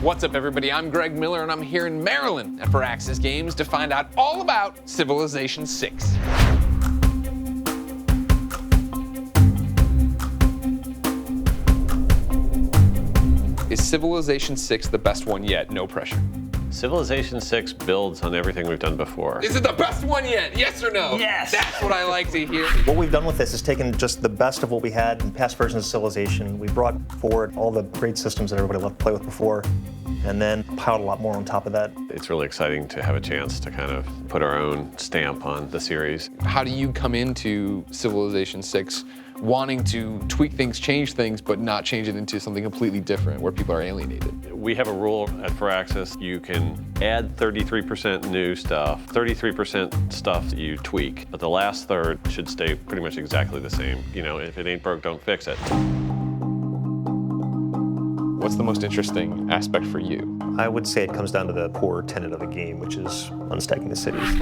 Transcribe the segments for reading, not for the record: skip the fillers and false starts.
What's up, everybody? I'm Greg Miller, and I'm here in Maryland at Firaxis Games to find out all about Civilization 6. Is Civilization 6 the best one yet? No pressure. Civilization 6 builds on everything we've done before. Is it the best one yet? Yes or no? Yes! That's what I like to hear. What we've done with this is taken just the best of what we had in past versions of Civilization. We brought forward all the great systems that everybody loved to play with before, and then piled a lot more on top of that. It's really exciting to have a chance to kind of put our own stamp on the series. How do you come into Civilization 6 wanting to tweak things, change things, but not change it into something completely different where people are alienated? We have a rule at Firaxis. You can add 33% new stuff, 33% stuff that you tweak, but the last third should stay pretty much exactly the same. You know, if it ain't broke, don't fix it. What's the most interesting aspect for you? I would say it comes down to the core tenet of the game, which is unstacking the cities.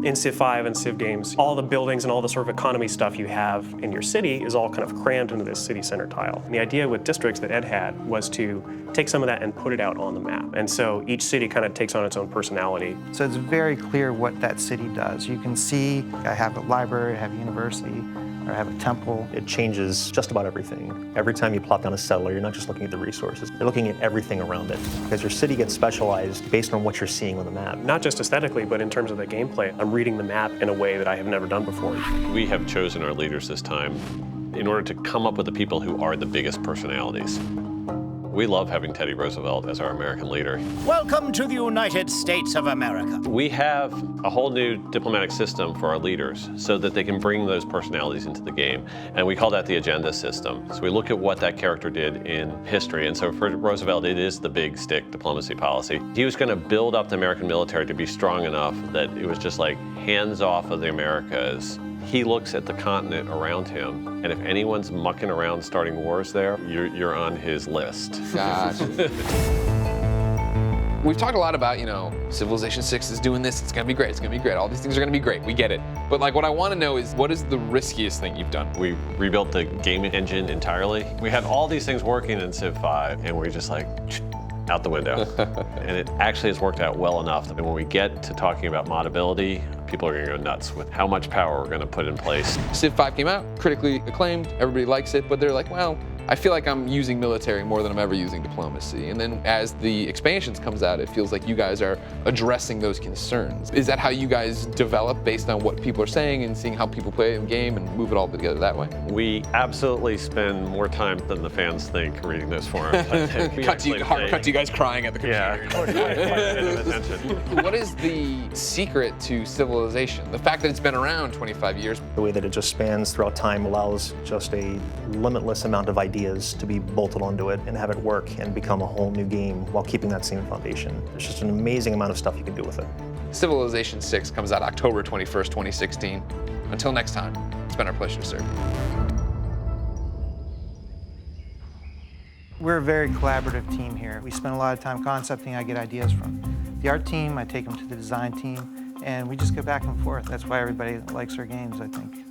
In Civ 5 and Civ games, all the buildings and all the sort of economy stuff you have in your city is all kind of crammed into this city center tile. And the idea with districts that Ed had was to take some of that and put it out on the map. And so each city kind of takes on its own personality. So it's very clear what that city does. You can see, I have a library, I have a university, or I have a temple. It changes just about everything. Every time you plop down a settler, you're not just looking at the resources, you're looking at everything around it. Because your city gets specialized based on what you're seeing on the map. Not just aesthetically, but in terms of the gameplay. I'm reading the map in a way that I have never done before. We have chosen our leaders this time in order to come up with the people who are the biggest personalities. We love having Teddy Roosevelt as our American leader. Welcome to the United States of America. We have a whole new diplomatic system for our leaders so that they can bring those personalities into the game. And we call that the agenda system. So we look at what that character did in history. And so for Roosevelt, it is the big stick diplomacy policy. He was going to build up the American military to be strong enough that it was just like hands off of the Americas. He looks at the continent around him, and if anyone's mucking around starting wars there, you're on his list. Gotcha. We've talked a lot about, you know, Civilization 6 is doing this, it's gonna be great, it's gonna be great, all these things are gonna be great, we get it. But like what I wanna know is, what is the riskiest thing you've done? We rebuilt the game engine entirely. We had all these things working in Civ 5, and we're just like, out the window. And it actually has worked out well enough that when we get to talking about modability, people are gonna go nuts with how much power we're gonna put in place. Civ 5 came out, critically acclaimed, everybody likes it, but they're like, well, I feel like I'm using military more than I'm ever using diplomacy. And then as the expansions comes out, it feels like you guys are addressing those concerns. Is that how you guys develop based on what people are saying and seeing how people play the game and move it all together that way? We absolutely spend more time than the fans think reading those forums. I think. Cut to you guys crying at the computer. Yeah. What is the secret to Civilization? The fact that it's been around 25 years. The way that it just spans throughout time allows just a limitless amount of ideas to be bolted onto it and have it work and become a whole new game while keeping that same foundation. There's just an amazing amount of stuff you can do with it. Civilization 6 comes out October 21st, 2016. Until next time, it's been our pleasure to serve. We're a very collaborative team here. We spend a lot of time concepting. I get ideas from the art team, I take them to the design team, and we just go back and forth. That's why everybody likes our games, I think.